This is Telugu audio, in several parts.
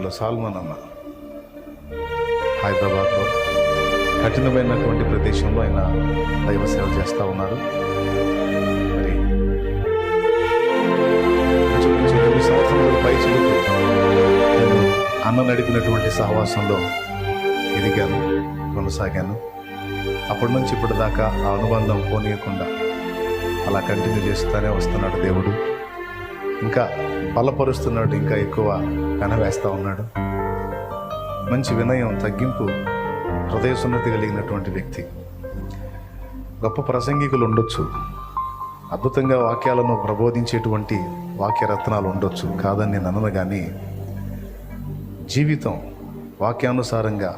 హలో సాల్మన్ అన్న హైదరాబాద్లో కఠినమైనటువంటి ప్రదేశంలో ఆయన దైవ సేవ చేస్తూ ఉన్నారు. మరి కొంచెం 2 సంవత్సరాల పై చిలుకు నేను అన్న నడిపినటువంటి సహవాసంలో ఎదిగాను, కొనసాగాను. అప్పటి నుంచి ఇప్పటి దాకా ఆ అనుబంధం పోనీయకుండా అలా కంటిన్యూ చేస్తూనే వస్తున్నాడు దేవుడు. ఇంకా బలపరుస్తున్నాడు, ఇంకా ఎక్కువ కనవేస్తూ ఉన్నాడు. మంచి వినయం, తగ్గింపు, హృదయ సున్నతి కలిగినటువంటి వ్యక్తి. గొప్ప ప్రసంగికులు ఉండొచ్చు, అద్భుతంగా వాక్యాలను ప్రబోధించేటువంటి వాక్యరత్నాలు ఉండొచ్చు, కాదని నేను అనను. కానీ జీవితం వాక్యానుసారంగా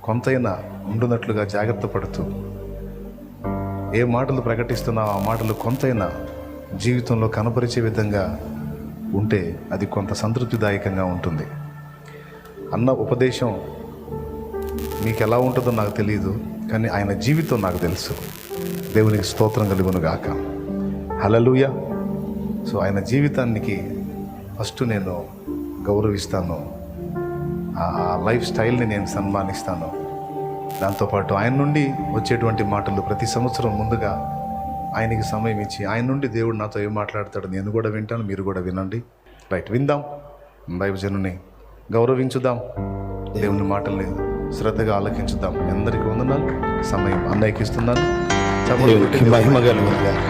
కొంతైనా ఉండునట్లుగా జాగ్రత్త పడుతూ ఏ మాటలు ప్రకటిస్తున్నావు ఆ మాటలు కొంతైనా జీవితంలో కనపరిచే విధంగా ఉంటే అది కొంత సంతృప్తిదాయకంగా ఉంటుంది. అన్న ఉపదేశం మీకు ఎలా ఉంటుందో నాకు తెలియదు, కానీ ఆయన జీవితం నాకు తెలుసు. దేవునికి స్తోత్రం కలుగును గాక. హల్లెలూయా. సో ఆయన జీవితానికి ఫస్ట్ నేను గౌరవిస్తాను, ఆ లైఫ్ స్టైల్ని నేను సన్మానిస్తాను. దాంతోపాటు ఆయన నుండి వచ్చేటువంటి మాటలు ప్రతి సంవత్సరం ముందుగా ఆయనకి సమయం ఇచ్చి ఆయన నుండి దేవుడు నాతో ఏం మాట్లాడతాడు నేను కూడా వింటాను, మీరు కూడా వినండి. రైట్, విందాం, దైవజనుని గౌరవించుదాం, దేవుని మాటల్ని శ్రద్ధగా ఆలకించుదాం. అందరికీ వందనాలు. సమయం అన్నయ్యకి ఇస్తున్నాను. మహిమ కలుగును గాక.